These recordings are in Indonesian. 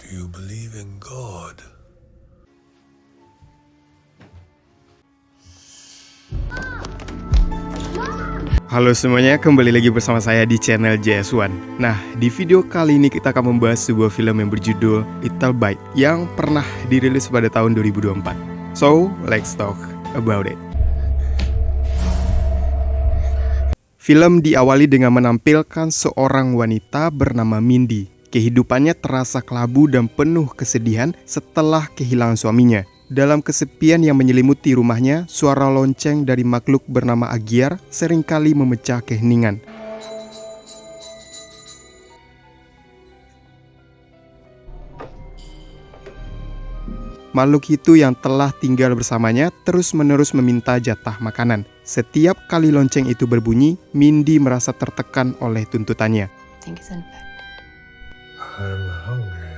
You believe in God? Halo semuanya, kembali lagi bersama saya di channel JS1. Nah, di video kali ini kita akan membahas sebuah film yang berjudul Little Bite yang pernah dirilis pada tahun 2024. So, let's talk about it. Film diawali dengan menampilkan seorang wanita bernama Mindy. Kehidupannya terasa kelabu dan penuh kesedihan setelah kehilangan suaminya. Dalam kesepian yang menyelimuti rumahnya, suara lonceng dari makhluk bernama Agyar seringkali memecah keheningan. Makhluk itu yang telah tinggal bersamanya terus-menerus meminta jatah makanan. Setiap kali lonceng itu berbunyi, Mindy merasa tertekan oleh tuntutannya. I'm hungry.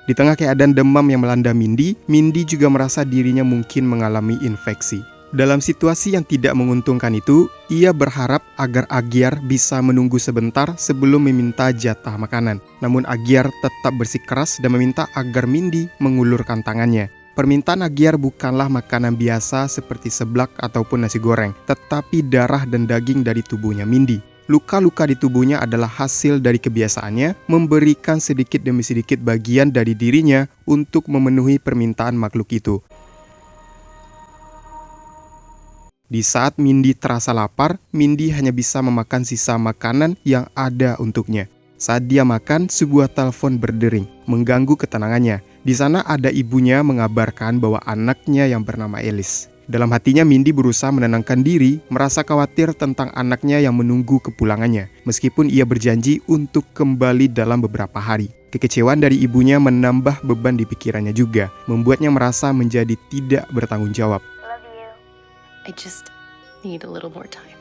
Di tengah keadaan demam yang melanda Mindy, Mindy juga merasa dirinya mungkin mengalami infeksi. Dalam situasi yang tidak menguntungkan itu, ia berharap agar Agyar bisa menunggu sebentar sebelum meminta jatah makanan. Namun Agyar tetap bersikeras dan meminta agar Mindy mengulurkan tangannya. Permintaan Agyar bukanlah makanan biasa seperti seblak ataupun nasi goreng, tetapi darah dan daging dari tubuhnya Mindy. Luka-luka di tubuhnya adalah hasil dari kebiasaannya memberikan sedikit demi sedikit bagian dari dirinya untuk memenuhi permintaan makhluk itu. Di saat Mindy terasa lapar, Mindy hanya bisa memakan sisa makanan yang ada untuknya. Saat dia makan, sebuah telepon berdering, mengganggu ketenangannya. Di sana ada ibunya mengabarkan bahwa anaknya yang bernama Alice. Dalam hatinya Mindy berusaha menenangkan diri, merasa khawatir tentang anaknya yang menunggu kepulangannya, meskipun ia berjanji untuk kembali dalam beberapa hari. Kekecewaan dari ibunya menambah beban di pikirannya juga, membuatnya merasa menjadi tidak bertanggung jawab. Love you. I just need a little more time.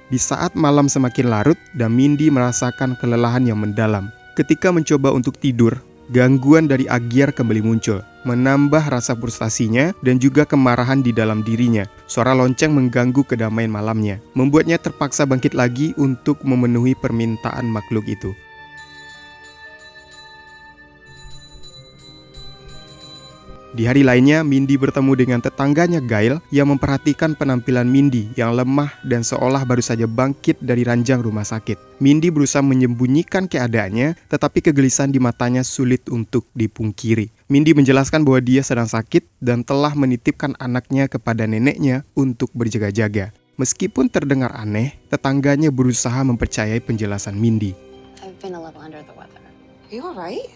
Di saat malam semakin larut dan Mindy merasakan kelelahan yang mendalam, ketika mencoba untuk tidur, gangguan dari Agyar kembali muncul, menambah rasa frustasinya dan juga kemarahan di dalam dirinya. Suara lonceng mengganggu kedamaian malamnya, membuatnya terpaksa bangkit lagi untuk memenuhi permintaan makhluk itu. Di hari lainnya, Mindy bertemu dengan tetangganya Gail yang memperhatikan penampilan Mindy yang lemah dan seolah baru saja bangkit dari ranjang rumah sakit. Mindy berusaha menyembunyikan keadaannya, tetapi kegelisahan di matanya sulit untuk dipungkiri. Mindy menjelaskan bahwa dia sedang sakit dan telah menitipkan anaknya kepada neneknya untuk berjaga-jaga. Meskipun terdengar aneh, tetangganya berusaha mempercayai penjelasan Mindy. I've been a little under the weather. Are you alright?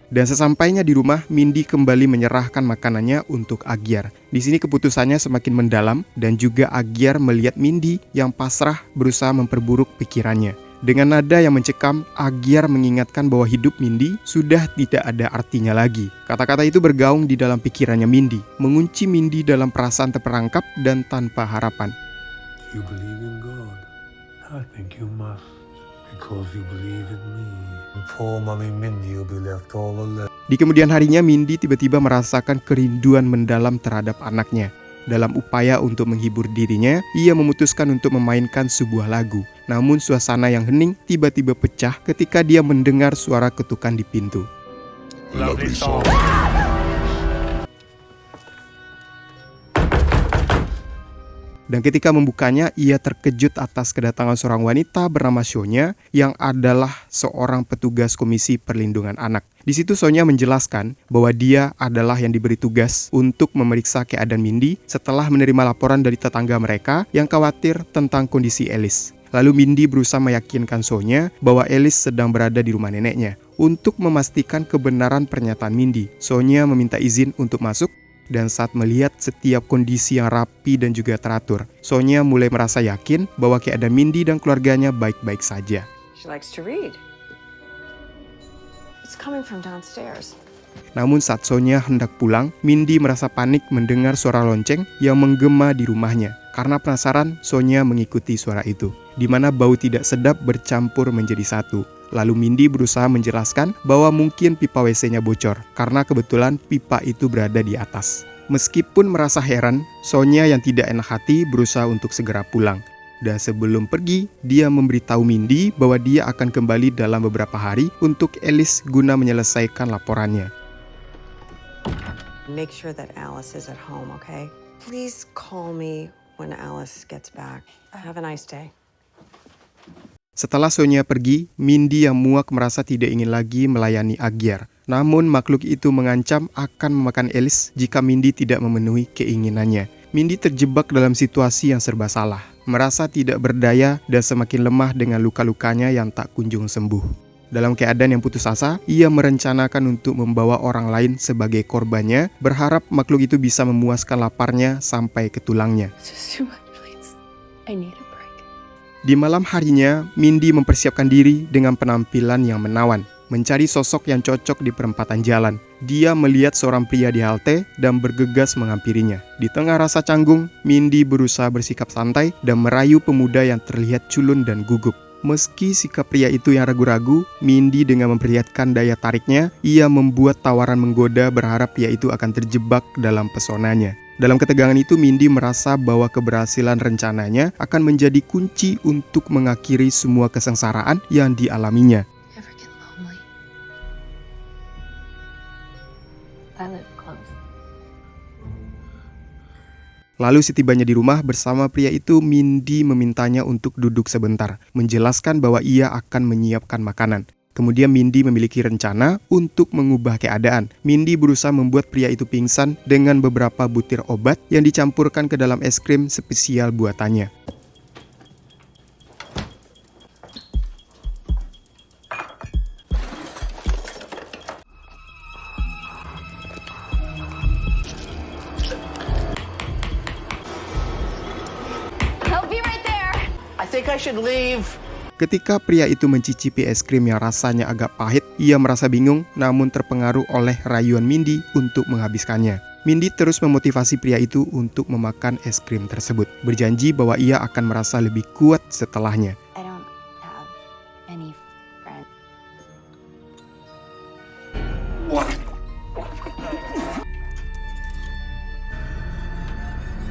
Dan sesampainya di rumah, Mindy kembali menyerahkan makanannya untuk Agyar. Di sini keputusannya semakin mendalam dan juga Agyar melihat Mindy yang pasrah berusaha memperburuk pikirannya. Dengan nada yang mencekam, Agyar mengingatkan bahwa hidup Mindy sudah tidak ada artinya lagi. Kata-kata itu bergaung di dalam pikirannya Mindy, mengunci Mindy dalam perasaan terperangkap dan tanpa harapan. You believe in God? I think you must, because you believe in me. And poor mommy Mindy will be left all alone. Di kemudian harinya, Mindy tiba-tiba merasakan kerinduan mendalam terhadap anaknya. Dalam upaya untuk menghibur dirinya, ia memutuskan untuk memainkan sebuah lagu. Namun suasana yang hening tiba-tiba pecah ketika dia mendengar suara ketukan di pintu. Lovely song. Dan ketika membukanya, ia terkejut atas kedatangan seorang wanita bernama Sonya yang adalah seorang petugas Komisi Perlindungan Anak. Di situ Sonya menjelaskan bahwa dia adalah yang diberi tugas untuk memeriksa keadaan Mindy setelah menerima laporan dari tetangga mereka yang khawatir tentang kondisi Alice. Lalu Mindy berusaha meyakinkan Sonya bahwa Alice sedang berada di rumah neneknya. Untuk memastikan kebenaran pernyataan Mindy, Sonya meminta izin untuk masuk. Dan saat melihat setiap kondisi yang rapi dan juga teratur, Sonya mulai merasa yakin bahwa keadaan Mindy dan keluarganya baik-baik saja. She likes to read. It's coming from downstairs. Namun saat Sonya hendak pulang, Mindy merasa panik mendengar suara lonceng yang menggema di rumahnya. Karena penasaran, Sonya mengikuti suara itu, di mana bau tidak sedap bercampur menjadi satu. Lalu Mindy berusaha menjelaskan bahwa mungkin pipa WC-nya bocor karena kebetulan pipa itu berada di atas. Meskipun merasa heran, Sonya yang tidak enak hati berusaha untuk segera pulang. Dan sebelum pergi, dia memberitahu Mindy bahwa dia akan kembali dalam beberapa hari untuk Alice guna menyelesaikan laporannya. Make sure that Alice is at home, okay? Please call me when Alice gets back. Have a nice day. Setelah Sonia pergi, Mindy yang muak merasa tidak ingin lagi melayani Agyar. Namun makhluk itu mengancam akan memakan Alice jika Mindy tidak memenuhi keinginannya. Mindy terjebak dalam situasi yang serba salah, merasa tidak berdaya dan semakin lemah dengan luka-lukanya yang tak kunjung sembuh. Dalam keadaan yang putus asa, ia merencanakan untuk membawa orang lain sebagai korbannya, berharap makhluk itu bisa memuaskan laparnya sampai ke tulangnya. It's just too much, please. I need a break. Di malam harinya, Mindy mempersiapkan diri dengan penampilan yang menawan, mencari sosok yang cocok di perempatan jalan. Dia melihat seorang pria di halte dan bergegas menghampirinya. Di tengah rasa canggung, Mindy berusaha bersikap santai dan merayu pemuda yang terlihat culun dan gugup. Meski sikap pria itu yang ragu-ragu, Mindy dengan memperlihatkan daya tariknya, ia membuat tawaran menggoda berharap pria itu akan terjebak dalam pesonanya. Dalam ketegangan itu, Mindy merasa bahwa keberhasilan rencananya akan menjadi kunci untuk mengakhiri semua kesengsaraan yang dialaminya. Ever get lonely? I live close. Lalu setibanya di rumah bersama pria itu, Mindy memintanya untuk duduk sebentar, menjelaskan bahwa ia akan menyiapkan makanan. Kemudian Mindy memiliki rencana untuk mengubah keadaan. Mindy berusaha membuat pria itu pingsan dengan beberapa butir obat yang dicampurkan ke dalam es krim spesial buatannya. I'll be right there. I think I should leave. Ketika pria itu mencicipi es krim yang rasanya agak pahit, ia merasa bingung namun terpengaruh oleh rayuan Mindy untuk menghabiskannya. Mindy terus memotivasi pria itu untuk memakan es krim tersebut, berjanji bahwa ia akan merasa lebih kuat setelahnya. I don't have any friends.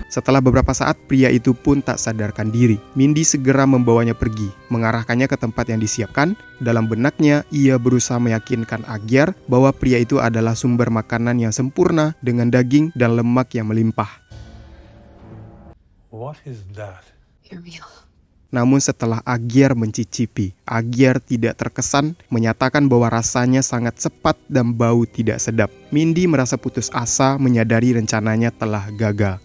Setelah beberapa saat, pria itu pun tak sadarkan diri. Mindy segera membawanya pergi, mengarahkannya ke tempat yang disiapkan. Dalam benaknya, ia berusaha meyakinkan Agyar bahwa pria itu adalah sumber makanan yang sempurna dengan daging dan lemak yang melimpah. What is that? Your meal. Namun setelah Agyar mencicipi, Agyar tidak terkesan, menyatakan bahwa rasanya sangat sepat dan bau tidak sedap. Mindy merasa putus asa menyadari rencananya telah gagal.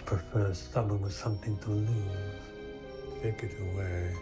Prefer someone with something to lose. Take it away.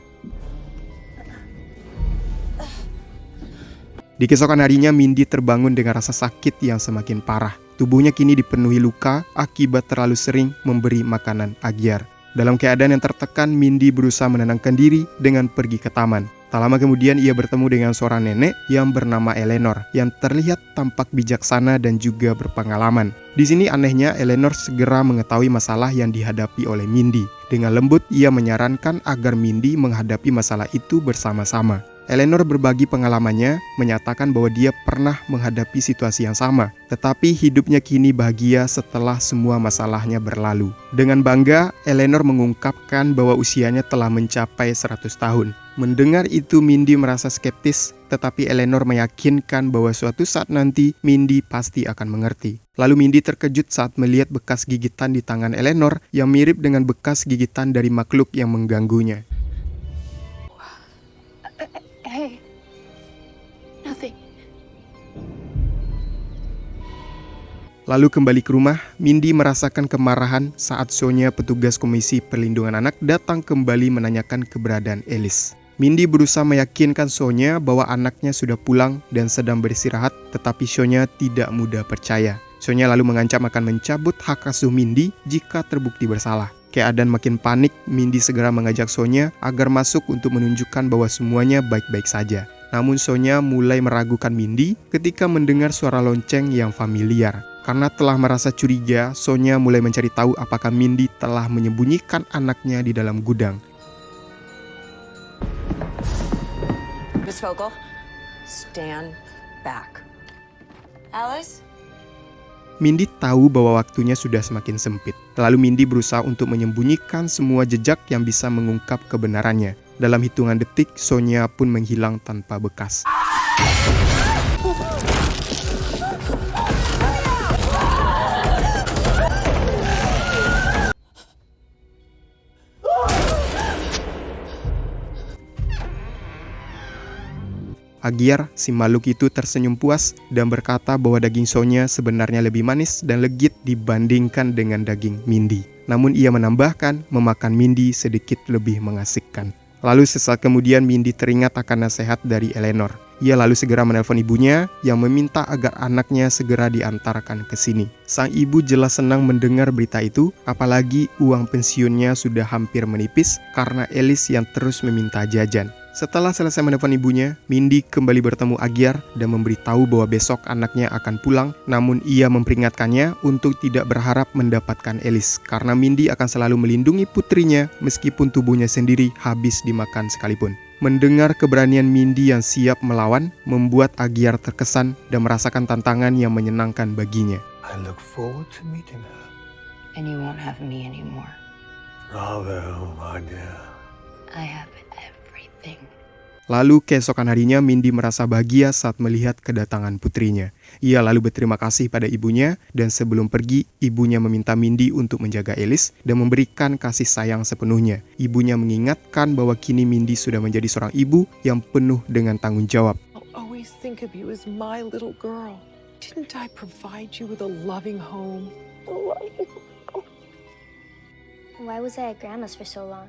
Di keesokan harinya, Mindy terbangun dengan rasa sakit yang semakin parah. Tubuhnya kini dipenuhi luka akibat terlalu sering memberi makanan Agyar. Dalam keadaan yang tertekan, Mindy berusaha menenangkan diri dengan pergi ke taman. Tak lama kemudian ia bertemu dengan seorang nenek yang bernama Eleanor yang terlihat tampak bijaksana dan juga berpengalaman. Di sini anehnya Eleanor segera mengetahui masalah yang dihadapi oleh Mindy. Dengan lembut ia menyarankan agar Mindy menghadapi masalah itu bersama-sama. Eleanor berbagi pengalamannya, menyatakan bahwa dia pernah menghadapi situasi yang sama, tetapi hidupnya kini bahagia setelah semua masalahnya berlalu. Dengan bangga, Eleanor mengungkapkan bahwa usianya telah mencapai 100 tahun. Mendengar itu, Mindy merasa skeptis, tetapi Eleanor meyakinkan bahwa suatu saat nanti Mindy pasti akan mengerti. Lalu Mindy terkejut saat melihat bekas gigitan di tangan Eleanor yang mirip dengan bekas gigitan dari makhluk yang mengganggunya. Hey. Nothing. Lalu kembali ke rumah, Mindy merasakan kemarahan saat Sonia, petugas Komisi Perlindungan Anak, datang kembali menanyakan keberadaan Alice. Mindy berusaha meyakinkan Sonia bahwa anaknya sudah pulang dan sedang beristirahat, tetapi Sonia tidak mudah percaya. Sonia lalu mengancam akan mencabut hak asuh Mindy jika terbukti bersalah. Keadaan makin panik, Mindy segera mengajak Sonia agar masuk untuk menunjukkan bahwa semuanya baik-baik saja. Namun Sonia mulai meragukan Mindy ketika mendengar suara lonceng yang familiar. Karena telah merasa curiga, Sonia mulai mencari tahu apakah Mindy telah menyembunyikan anaknya di dalam gudang. Miss Vogel, stand back. Alice? Mindy tahu bahwa waktunya sudah semakin sempit. Lalu Mindy berusaha untuk menyembunyikan semua jejak yang bisa mengungkap kebenarannya. Dalam hitungan detik, Sonia pun menghilang tanpa bekas. Agyar, si makhluk itu tersenyum puas dan berkata bahwa daging Sonia sebenarnya lebih manis dan legit dibandingkan dengan daging Mindy. Namun ia menambahkan, memakan Mindy sedikit lebih mengasihkan. Lalu sesaat kemudian Mindy teringat akan nasihat dari Eleanor. Ia lalu segera menelpon ibunya yang meminta agar anaknya segera diantarkan ke sini. Sang ibu jelas senang mendengar berita itu, apalagi uang pensiunnya sudah hampir menipis karena Alice yang terus meminta jajan. Setelah selesai menelpon ibunya, Mindy kembali bertemu Agyar dan memberitahu bahwa besok anaknya akan pulang, namun ia memperingatkannya untuk tidak berharap mendapatkan Alice karena Mindy akan selalu melindungi putrinya meskipun tubuhnya sendiri habis dimakan sekalipun. Mendengar keberanian Mindy yang siap melawan, membuat Agyar terkesan dan merasakan tantangan yang menyenangkan baginya. I look forward to meeting her. And you won't have me anymore. Rather, my dear. I have everything. Lalu keesokan harinya Mindy merasa bahagia saat melihat kedatangan putrinya. Ia lalu berterima kasih pada ibunya dan sebelum pergi, ibunya meminta Mindy untuk menjaga Alice dan memberikan kasih sayang sepenuhnya. Ibunya mengingatkan bahwa kini Mindy sudah menjadi seorang ibu yang penuh dengan tanggung jawab. I'll always think of you as my little girl. Didn't I provide you with a loving home? Why was I at Grandma's for so long?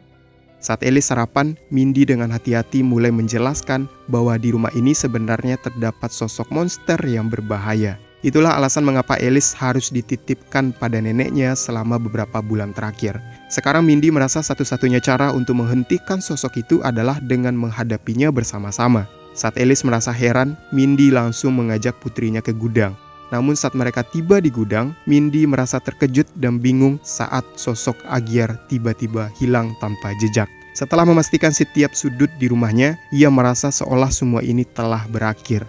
Saat Alice sarapan, Mindy dengan hati-hati mulai menjelaskan bahwa di rumah ini sebenarnya terdapat sosok monster yang berbahaya. Itulah alasan mengapa Alice harus dititipkan pada neneknya selama beberapa bulan terakhir. Sekarang Mindy merasa satu-satunya cara untuk menghentikan sosok itu adalah dengan menghadapinya bersama-sama. Saat Alice merasa heran, Mindy langsung mengajak putrinya ke gudang. Namun saat mereka tiba di gudang, Mindy merasa terkejut dan bingung saat sosok Agyar tiba-tiba hilang tanpa jejak. Setelah memastikan setiap sudut di rumahnya, ia merasa seolah semua ini telah berakhir.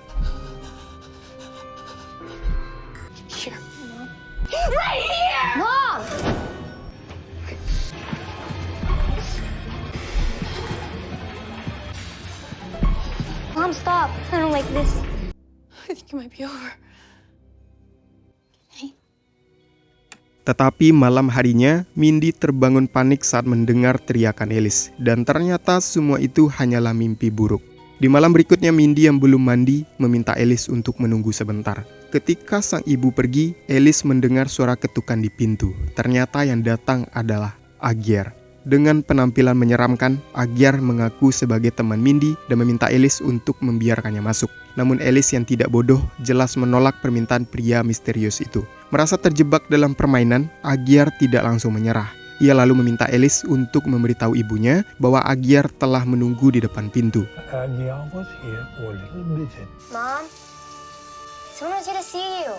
Mom! Mom, stop. I don't like this. I think it might be over. Tetapi malam harinya, Mindy terbangun panik saat mendengar teriakan Alice. Dan ternyata semua itu hanyalah mimpi buruk. Di malam berikutnya, Mindy yang belum mandi meminta Alice untuk menunggu sebentar. Ketika sang ibu pergi, Alice mendengar suara ketukan di pintu. Ternyata yang datang adalah Agyar. Dengan penampilan menyeramkan, Agyar mengaku sebagai teman Mindy dan meminta Alice untuk membiarkannya masuk. Namun Alice yang tidak bodoh jelas menolak permintaan pria misterius itu. Merasa terjebak dalam permainan, Agyar tidak langsung menyerah. Ia lalu meminta Alice untuk memberitahu ibunya bahwa Agyar telah menunggu di depan pintu. Agyar was here for a little visit. Mom? Someone's here to see you.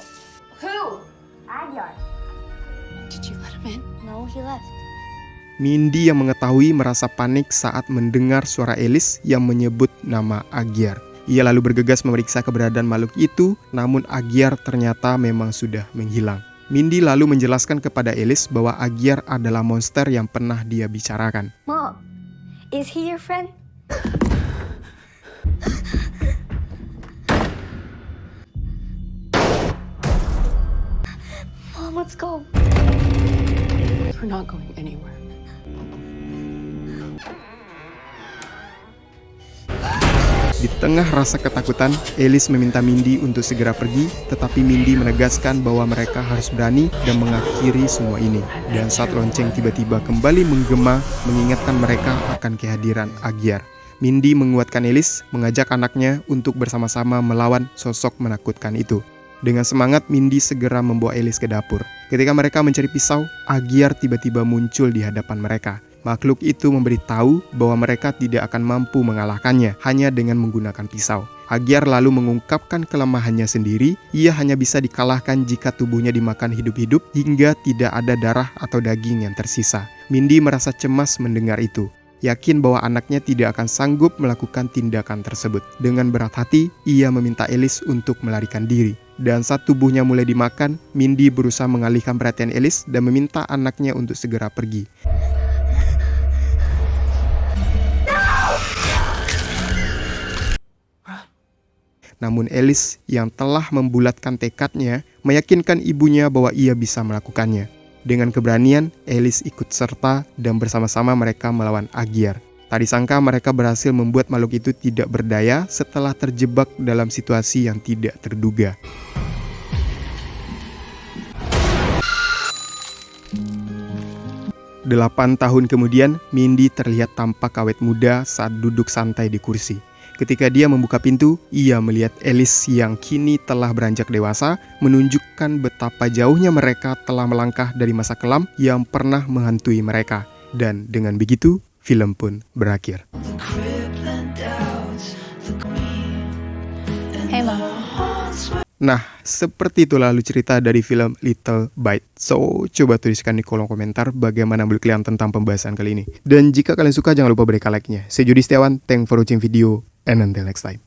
Who? Agyar. Did you let him in? No, he left. Mindy yang mengetahui merasa panik saat mendengar suara Alice yang menyebut nama Agyar. Ia lalu bergegas memeriksa keberadaan makhluk itu, namun Agyar ternyata memang sudah menghilang. Mindy lalu menjelaskan kepada Alice bahwa Agyar adalah monster yang pernah dia bicarakan. Mom, is he your friend? Mom, let's go. We're not going anywhere. Di tengah rasa ketakutan, Alice meminta Mindy untuk segera pergi, tetapi Mindy menegaskan bahwa mereka harus berani dan mengakhiri semua ini. Dan saat lonceng tiba-tiba kembali menggema, mengingatkan mereka akan kehadiran Agyar. Mindy menguatkan Alice, mengajak anaknya untuk bersama-sama melawan sosok menakutkan itu. Dengan semangat, Mindy segera membawa Alice ke dapur. Ketika mereka mencari pisau, Agyar tiba-tiba muncul di hadapan mereka. Makhluk itu memberitahu bahwa mereka tidak akan mampu mengalahkannya hanya dengan menggunakan pisau. Agyar lalu mengungkapkan kelemahannya sendiri, ia hanya bisa dikalahkan jika tubuhnya dimakan hidup-hidup hingga tidak ada darah atau daging yang tersisa. Mindy merasa cemas mendengar itu, yakin bahwa anaknya tidak akan sanggup melakukan tindakan tersebut. Dengan berat hati, ia meminta Alice untuk melarikan diri. Dan saat tubuhnya mulai dimakan, Mindy berusaha mengalihkan perhatian Alice dan meminta anaknya untuk segera pergi. Namun Alice yang telah membulatkan tekadnya meyakinkan ibunya bahwa ia bisa melakukannya. Dengan keberanian, Alice ikut serta dan bersama-sama mereka melawan Agyar. Tak disangka mereka berhasil membuat makhluk itu tidak berdaya setelah terjebak dalam situasi yang tidak terduga. Delapan tahun kemudian, Mindy terlihat tampak awet muda saat duduk santai di kursi. Ketika dia membuka pintu, ia melihat Alice yang kini telah beranjak dewasa, menunjukkan betapa jauhnya mereka telah melangkah dari masa kelam yang pernah menghantui mereka. Dan dengan begitu, film pun berakhir. Hey, Mom. Nah, seperti itulah alur cerita dari film Little Bite. So, coba tuliskan di kolom komentar bagaimana menurut kalian tentang pembahasan kali ini. Dan jika kalian suka, jangan lupa berikan like-nya. Saya Jody Setiawan, thanks for watching video, and until next time.